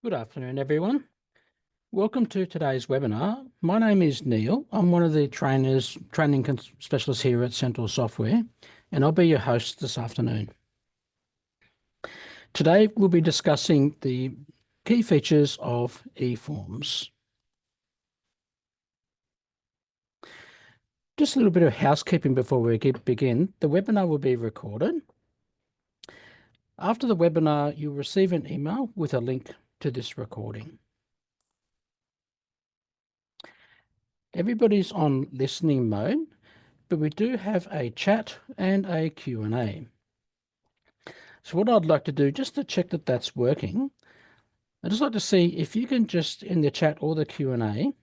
Good afternoon, everyone. Welcome to today's webinar. My name is Neil. I'm one of the training specialists here at Central Software, and I'll be your host this afternoon. Today, we'll be discussing the key features of eForms. Just a little bit of housekeeping before we begin. The webinar will be recorded. After the webinar, you'll receive an email with a link to this recording. Everybody's on listening mode, but we do have a chat and a Q&A. So what I'd like to do, just to check that that's working, I'd just like to see if you can just, in the chat or the Q&A,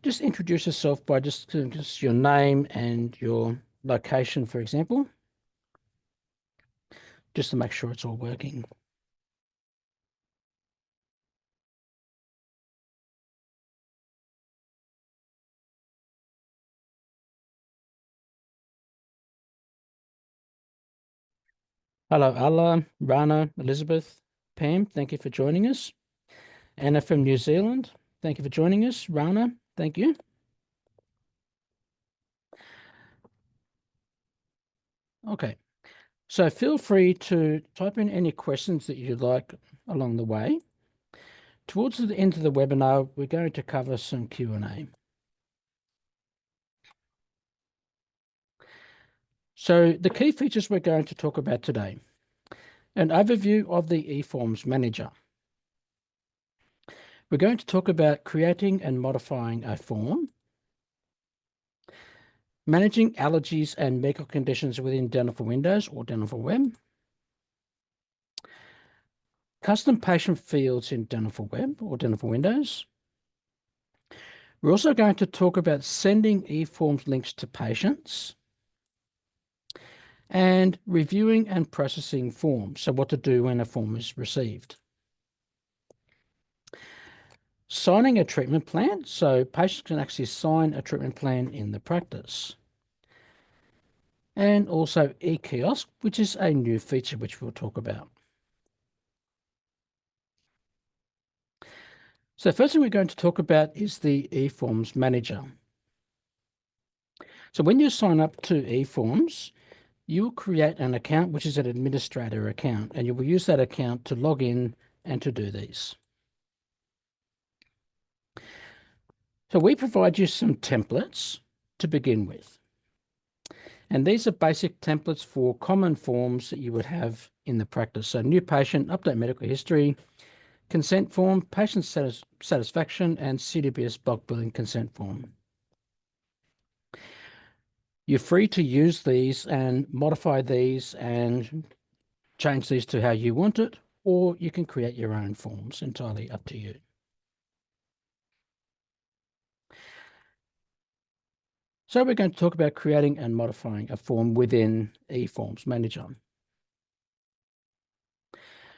just introduce yourself by just your name and your location, for example, just to make sure it's all working. Hello, Allah, Rana, Elizabeth, Pam, thank you for joining us. Anna from New Zealand, thank you for joining us. Rana, thank you. Okay, so feel free to type in any questions that you'd like along the way. Towards the end of the webinar, we're going to cover some Q&A. So the key features we're going to talk about today: an overview of the eForms Manager. We're going to talk about creating and modifying a form, managing allergies and medical conditions within Dental4Windows or Dental4Web, custom patient fields in Dental4Web or Dental4Windows. We're also going to talk about sending eForms links to patients and reviewing and processing forms, so what to do when a form is received. Signing a treatment plan, so patients can actually sign a treatment plan in the practice. And also eKiosk, which is a new feature which we'll talk about. So first thing we're going to talk about is the eForms Manager. So when you sign up to eForms, you will create an account, which is an administrator account, and you will use that account to log in and to do these. So we provide you some templates to begin with. And these are basic templates for common forms that you would have in the practice. So new patient, update medical history, consent form, patient satisfaction, and CDBS bulk billing consent form. You're free to use these and modify these and change these to how you want it, or you can create your own forms, entirely up to you. So we're going to talk about creating and modifying a form within eForms Manager.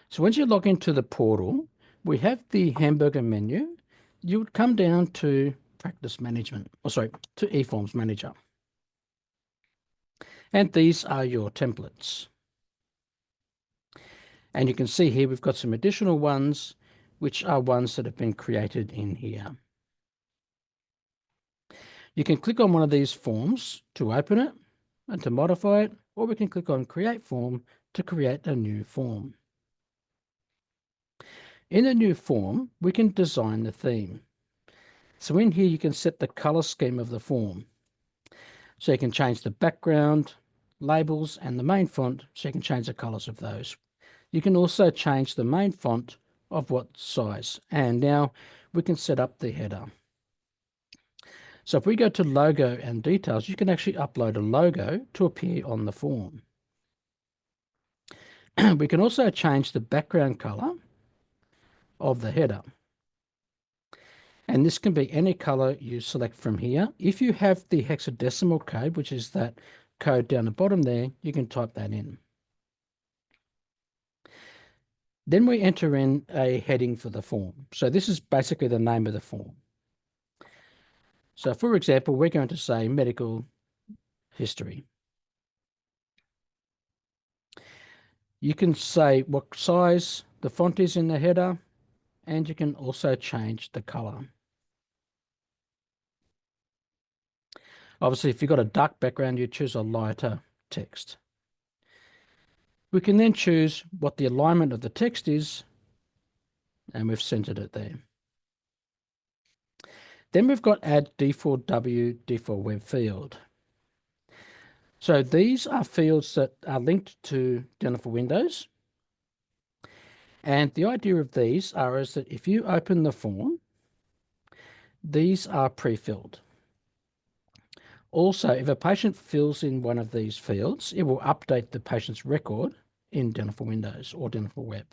So once you log into the portal, we have the hamburger menu. You would come down to Practice Management, to eForms Manager. And these are your templates. And you can see here we've got some additional ones, which are ones that have been created in here. You can click on one of these forms to open it and to modify it, or we can click on Create Form to create a new form. In a new form, we can design the theme. So in here, you can set the color scheme of the form. So you can change the background, labels, and the main font, so you can change the colors of those. You can also change the main font of what size. And now we can set up the header. So if we go to logo and details, you can actually upload a logo to appear on the form. We can also change the background color of the header. And this can be any color you select from here. If you have the hexadecimal code, which is that code down the bottom there, you can type that in. Then we enter in a heading for the form. So this is basically the name of the form. So for example, we're going to say medical history. You can say what size the font is in the header and you can also change the color. Obviously, if you've got a dark background, you choose a lighter text. We can then choose what the alignment of the text is, and we've centered it there. Then we've got add D4W, D4Web field. So these are fields that are linked to Dental4Windows. And the idea of these is that if you open the form, these are pre-filled. Also, if a patient fills in one of these fields, it will update the patient's record in Dental4Windows or Dental4Web.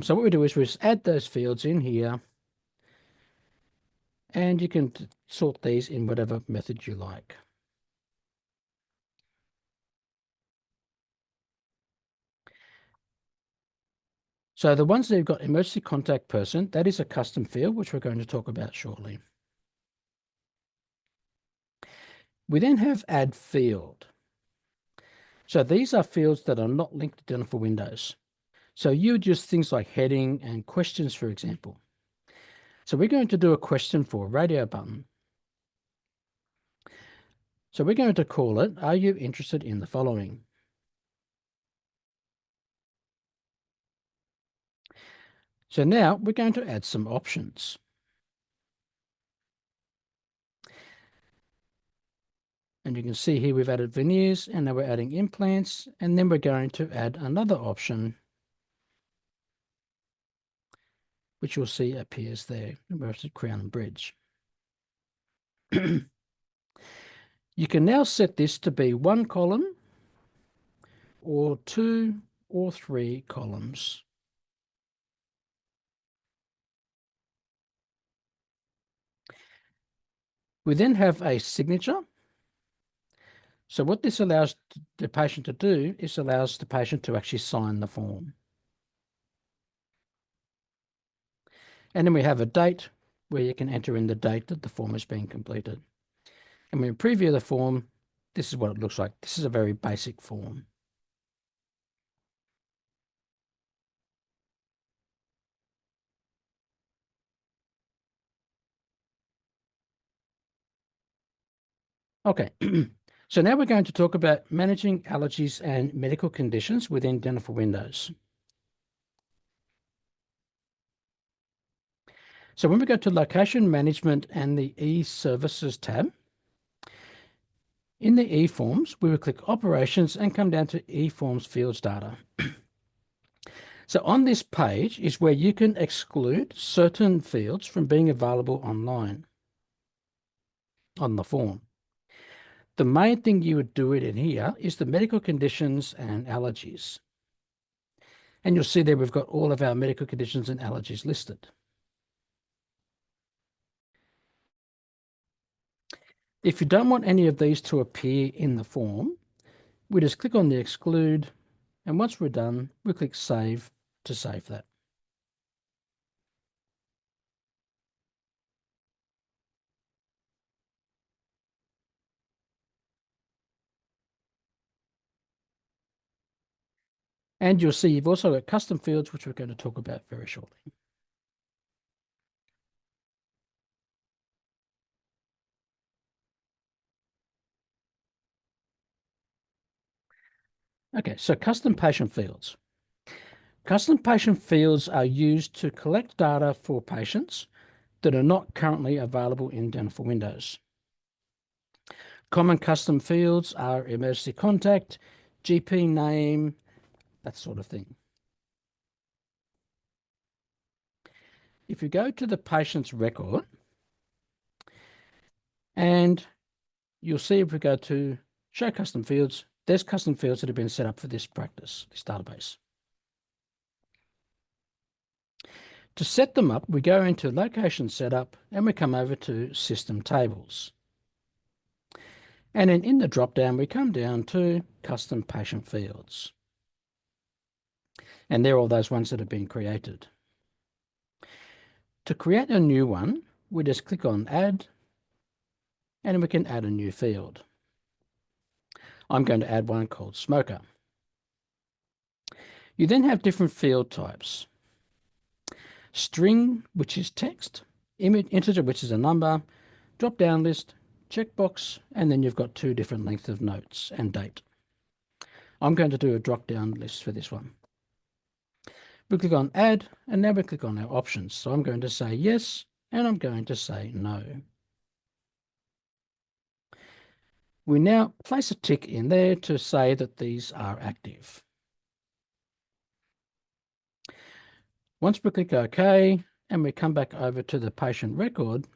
So what we do is we just add those fields in here, and you can sort these in whatever method you like. So the ones that have got emergency contact person, that is a custom field, which we're going to talk about shortly. We then have add field. So these are fields that are not linked to Dental4Windows. So you would use things like heading and questions, for example. So we're going to do a question for radio button. So we're going to call it, are you interested in the following? So now we're going to add some options. And you can see here we've added veneers, and now we're adding implants, and then we're going to add another option, which you'll see appears there, where's the crown and bridge. You can now set this to be 1 column or 2 or 3 columns. We then have a signature. So what this allows the patient to do is allows the patient to actually sign the form. And then we have a date where you can enter in the date that the form has been completed. And when we preview the form, this is what it looks like. This is a very basic form. Okay, so now we're going to talk about managing allergies and medical conditions within Dental4Windows. So when we go to Location Management and the E-Services tab, in the eForms, we will click Operations and come down to eForms Fields Data. So on this page is where you can exclude certain fields from being available online on the form. The main thing you would do it in here is the medical conditions and allergies. And you'll see there we've got all of our medical conditions and allergies listed. If you don't want any of these to appear in the form, we just click on the exclude, and once we're done, we click save to save that. And you'll see you've also got custom fields, which we're going to talk about very shortly. Okay, so custom patient fields. Custom patient fields are used to collect data for patients that are not currently available in Dental4Windows. Common custom fields are emergency contact, GP name, that sort of thing. If you go to the patient's record, and you'll see if we go to show custom fields, there's custom fields that have been set up for this practice, this database. To set them up, we go into location setup and we come over to system tables. And then in the drop down, we come down to custom patient fields. And they're all those ones that have been created. To create a new one, we just click on add, and we can add a new field. I'm going to add one called smoker. You then have different field types. String, which is text, integer, which is a number, drop-down list, checkbox, and then you've got two different lengths of notes and date. I'm going to do a drop-down list for this one. We click on Add, and now we click on our options. So I'm going to say yes, and I'm going to say no. We now place a tick in there to say that these are active. Once we click OK, and we come back over to the patient record,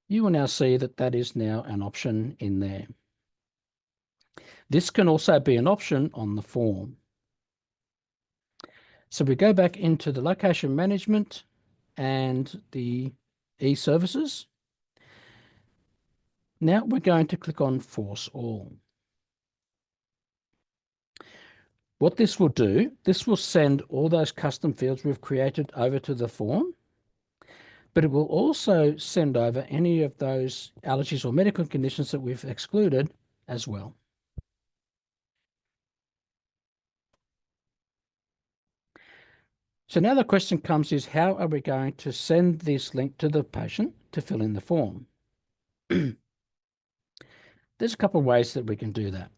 you will now see that that is now an option in there. This can also be an option on the form. So we go back into the location management and the e-services. Now we're going to click on Force All. What this will do, this will send all those custom fields we've created over to the form, but it will also send over any of those allergies or medical conditions that we've excluded as well. So now the question comes is, how are we going to send this link to the patient to fill in the form? There's a couple of ways that we can do that.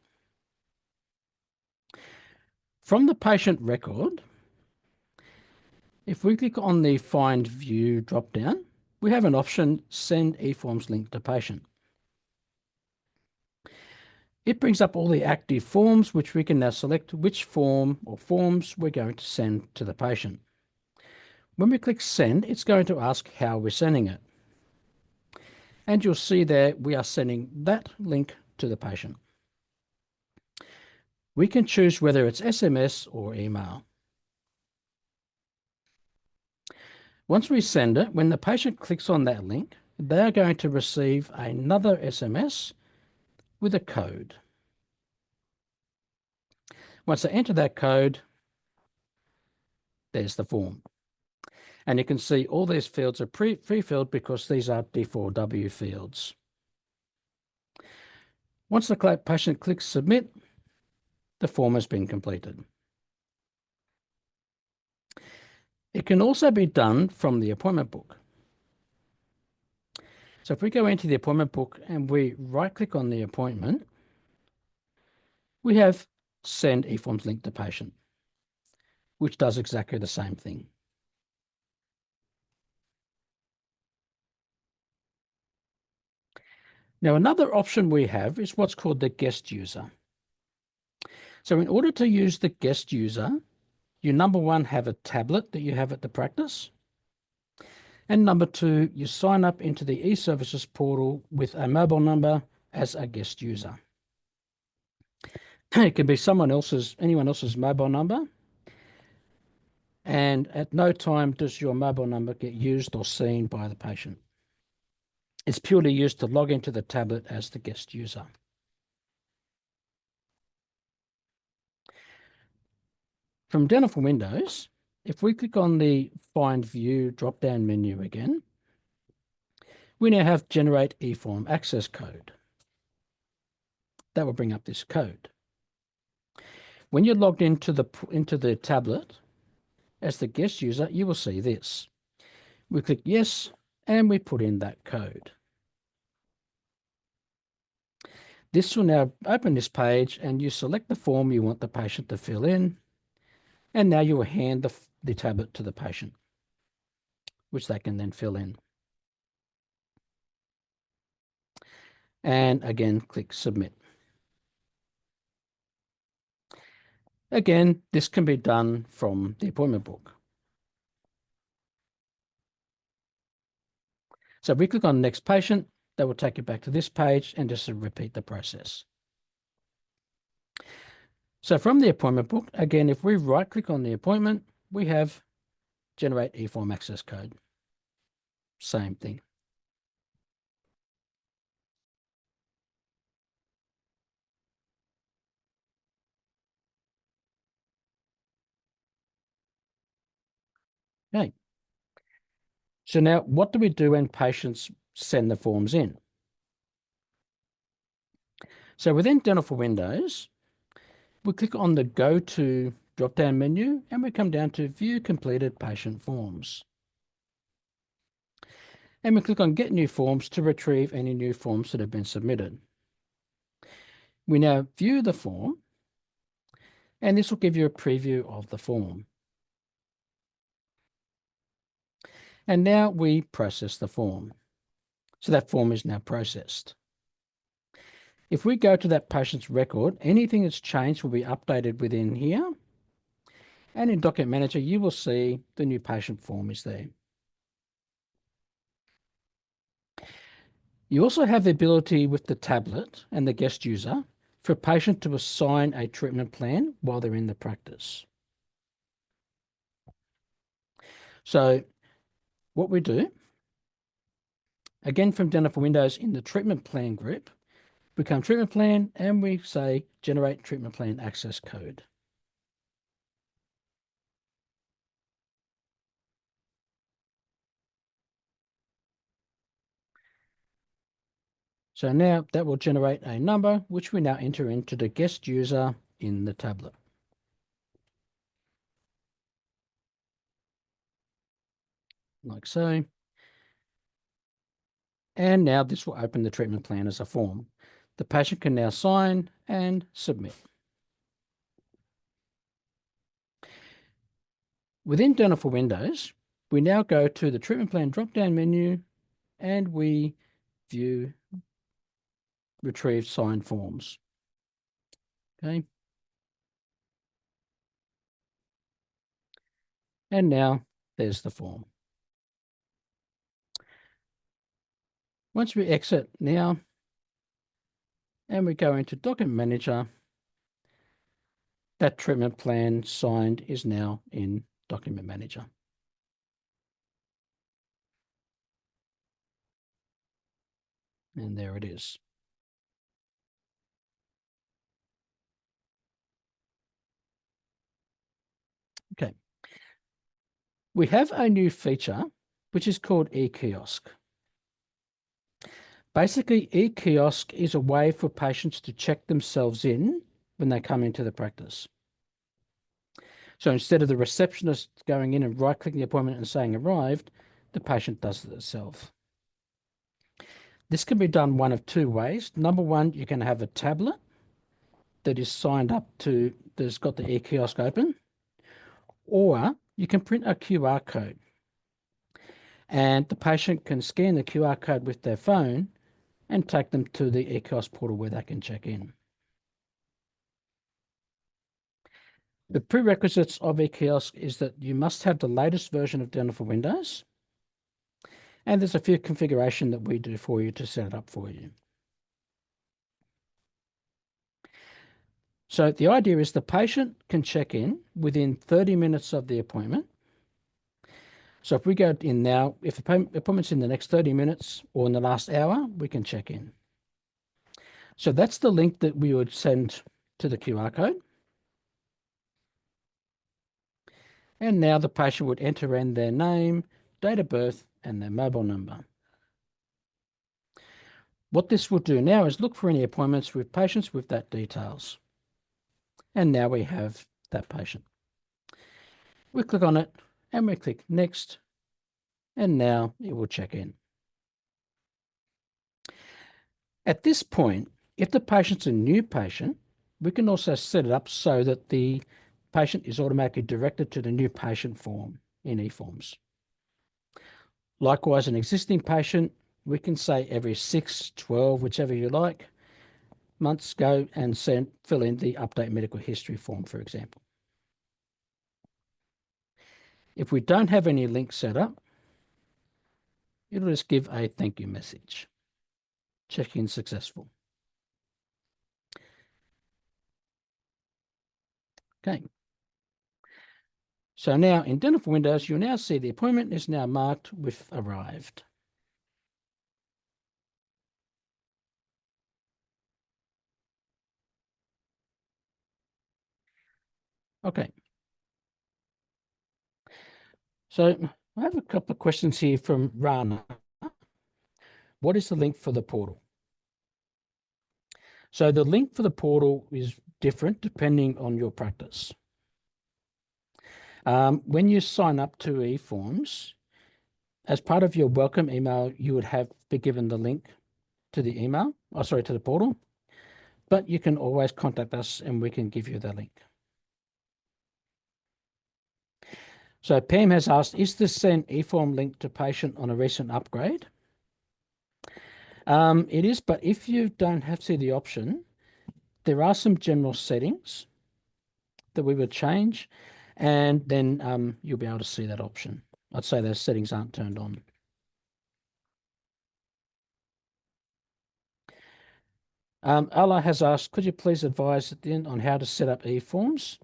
From the patient record, if we click on the Find View drop-down, we have an option, Send eForms Link to Patient. It brings up all the active forms, which we can now select which form or forms we're going to send to the patient. When we click Send, it's going to ask how we're sending it. And you'll see there we are sending that link to the patient. We can choose whether it's SMS or email. Once we send it, when the patient clicks on that link, they are going to receive another SMS with a code. Once they enter that code, there's the form. And you can see all these fields are pre-filled because these are D4W fields. Once the patient clicks Submit, the form has been completed. It can also be done from the appointment book. So if we go into the appointment book and we right-click on the appointment, we have Send eForms Link to Patient, which does exactly the same thing. Now, another option we have is what's called the guest user. So in order to use the guest user, you number one have a tablet that you have at the practice. And number two, you sign up into the eServices portal with a mobile number as a guest user. It can be anyone else's mobile number. And at no time does your mobile number get used or seen by the patient. It's purely used to log into the tablet as the guest user. From Dental4Windows, if we click on the Find View drop-down menu again, we now have Generate eForm Access Code. That will bring up this code. When you're logged into the tablet as the guest user, you will see this. We click Yes, and we put in that code. This will now open this page, and you select the form you want the patient to fill in, and now you will hand the tablet to the patient, which they can then fill in. And again, click Submit. Again, this can be done from the appointment book. So if we click on Next Patient, that will take you back to this page and just repeat the process. So from the appointment book, again, if we right-click on the appointment, we have Generate eForm Access Code. Same thing. Okay. So now what do we do when patients send the forms in? So within Dental4Windows, we click on the Go To drop-down menu and we come down to View Completed Patient Forms. And we click on Get New Forms to retrieve any new forms that have been submitted. We now view the form, and this will give you a preview of the form. And now we process the form. So that form is now processed. If we go to that patient's record, anything that's changed will be updated within here. And in Document Manager, you will see the new patient form is there. You also have the ability with the tablet and the guest user for a patient to assign a treatment plan while they're in the practice. So what we do, again from Dental4Windows in the treatment plan group, we come treatment plan and we say generate treatment plan access code. So now that will generate a number, which we now enter into the guest user in the tablet. Like so. And now this will open the treatment plan as a form. The patient can now sign and submit. Within Dental4Windows, we now go to the treatment plan drop-down menu and we view retrieve signed forms. Okay. And now there's the form. Once we exit now and we go into Document Manager, that treatment plan signed is now in Document Manager. And there it is. Okay. We have a new feature, which is called eKiosk. Basically, eKiosk is a way for patients to check themselves in when they come into the practice. So instead of the receptionist going in and right-clicking the appointment and saying arrived, the patient does it itself. This can be done one of two ways. Number one, you can have a tablet that is signed up to, that's got the eKiosk open, or you can print a QR code and the patient can scan the QR code with their phone and take them to the eKiosk portal where they can check in. The prerequisites of eKiosk is that you must have the latest version of Dental4Windows, and there's a few configuration that we do for you to set it up for you. So the idea is the patient can check in within 30 minutes of the appointment. So if we go in now, if the appointment's in the next 30 minutes or in the last hour, we can check in. So that's the link that we would send to the QR code. And now the patient would enter in their name, date of birth, and their mobile number. What this will do now is look for any appointments with patients with that details. And now we have that patient. We click on it and we click next, and now it will check in. At this point, if the patient's a new patient, we can also set it up so that the patient is automatically directed to the new patient form in eForms. Likewise, an existing patient, we can say every 6, 12, whichever you like, months go and fill in the update medical history form, for example. If we don't have any links set up, it'll just give a thank you message. Check-in successful. Okay. So now in Dental4Windows, you'll now see the appointment is now marked with arrived. Okay. So I have a couple of questions here from Rana. What is the link for the portal? So the link for the portal is different depending on your practice. When you sign up to eForms, as part of your welcome email, you would be given the link to the to the portal, but you can always contact us and we can give you the link. So Pam has asked, is the send eForm link to patient on a recent upgrade? It is, but if you don't see the option, there are some general settings that we would change, and then you'll be able to see that option. I'd say those settings aren't turned on. Ella has asked, could you please advise at the end on how to set up eForms?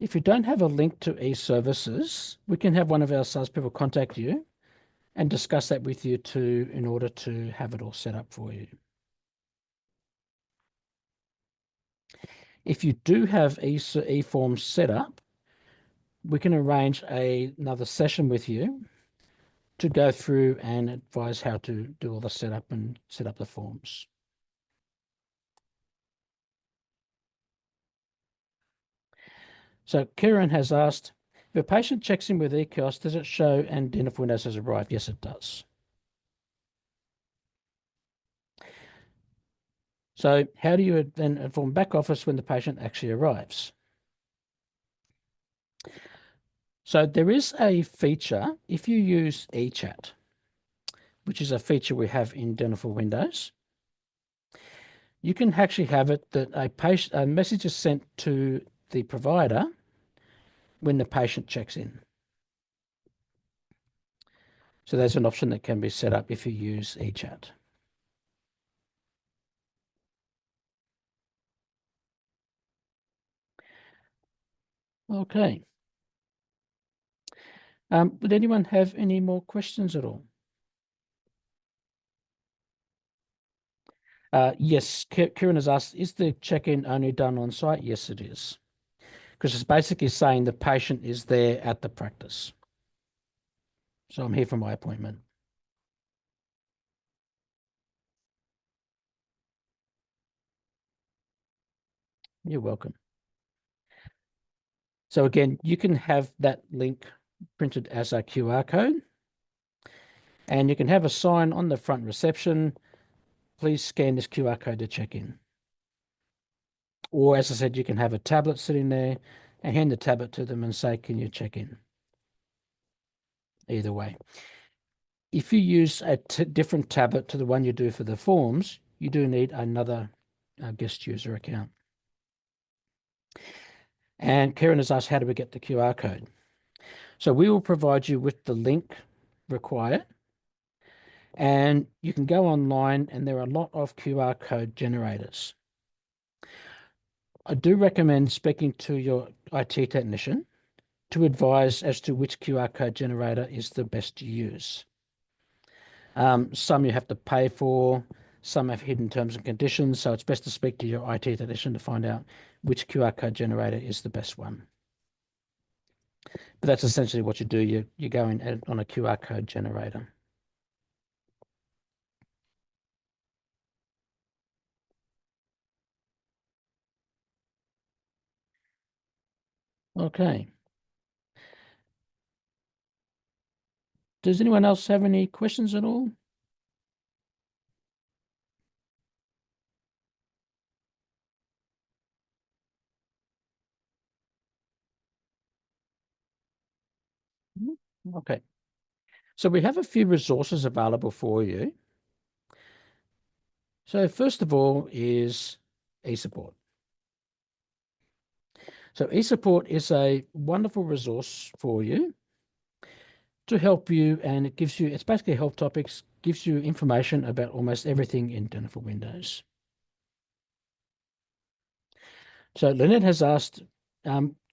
If you don't have a link to eServices, we can have one of our salespeople contact you and discuss that with you too in order to have it all set up for you. If you do have eForms set up, we can arrange another session with you to go through and advise how to do all the setup and set up the forms. So Kieran has asked, if a patient checks in with eKiosk, does it show and Dental4Windows has arrived? Yes, it does. So how do you then inform back office when the patient actually arrives? So there is a feature, if you use eChat, which is a feature we have in Dental4Windows, you can actually have it that a message is sent to the provider when the patient checks in. So there's an option that can be set up if you use eChat. Okay. Would anyone have any more questions at all? Yes, Kieran has asked, is the check-in only done on site? Yes, it is. Because it's basically saying the patient is there at the practice. So I'm here for my appointment. You're welcome. So again, you can have that link printed as a QR code, and you can have a sign on the front reception, please scan this QR code to check in. Or as I said, you can have a tablet sitting there and hand the tablet to them and say, can you check in? Either way. If you use a different tablet to the one you do for the forms, you do need another guest user account. And Karen has asked, how do we get the QR code? So we will provide you with the link required, and you can go online and there are a lot of QR code generators. I do recommend speaking to your IT technician to advise as to which QR code generator is the best to use. Some you have to pay for, some have hidden terms and conditions, so it's best to speak to your IT technician to find out which QR code generator is the best one. But that's essentially what you do. You go in on a QR code generator. Okay. Does anyone else have any questions at all? Okay. So we have a few resources available for you. So first of all is eSupport. So eSupport is a wonderful resource for you to help you, and it's basically health topics, gives you information about almost everything in Dental4Windows. So Lynette has asked,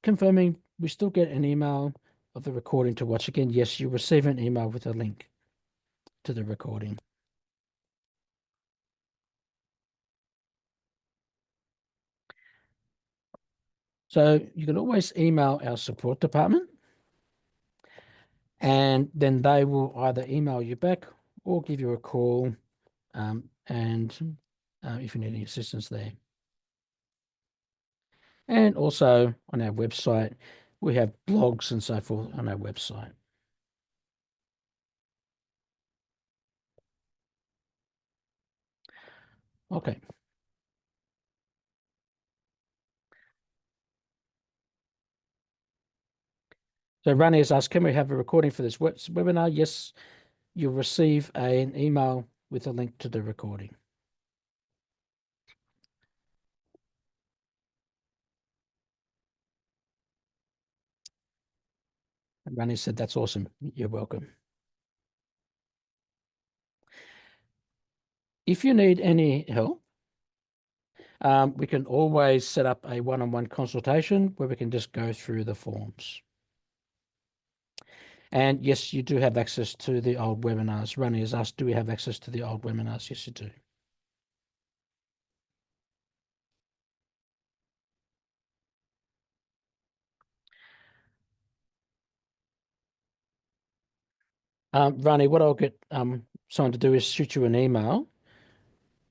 confirming we still get an email of the recording to watch again. Yes, you receive an email with a link to the recording. So you can always email our support department, and then they will either email you back or give you a call, and if you need any assistance there. And also on our website, we have blogs and so forth on our website. Okay. So Rani has asked, can we have a recording for this webinar? Yes, you'll receive an email with a link to the recording. And Rani said, that's awesome. You're welcome. If you need any help, we can always set up a one-on-one consultation where we can just go through the forms. And yes, you do have access to the old webinars. Rani has asked, do we have access to the old webinars? Yes, you do. Rani, what I'll get someone to do is shoot you an email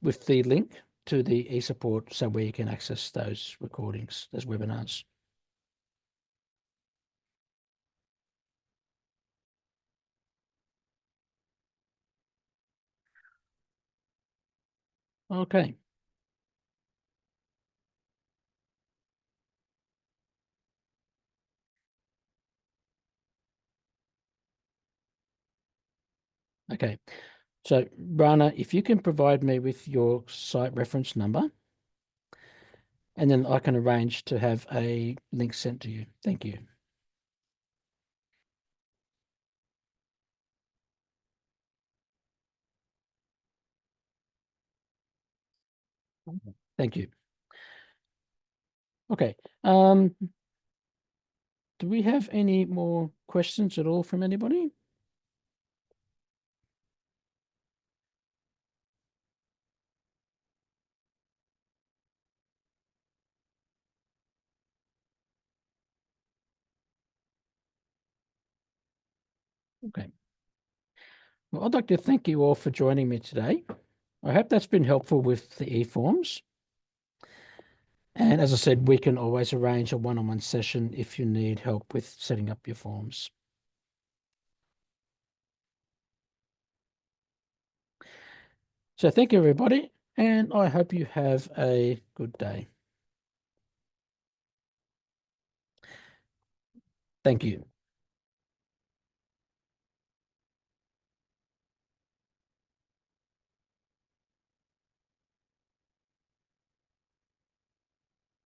with the link to the eSupport so where you can access those recordings, those webinars. Okay. Okay. So, Rana, if you can provide me with your site reference number, and then I can arrange to have a link sent to you. Thank you. Thank you. Okay. Do we have any more questions at all from anybody? Okay. Well, I'd like to thank you all for joining me today. I hope that's been helpful with the eForms. And as I said, we can always arrange a one-on-one session if you need help with setting up your forms. So thank you, everybody, and I hope you have a good day. Thank you.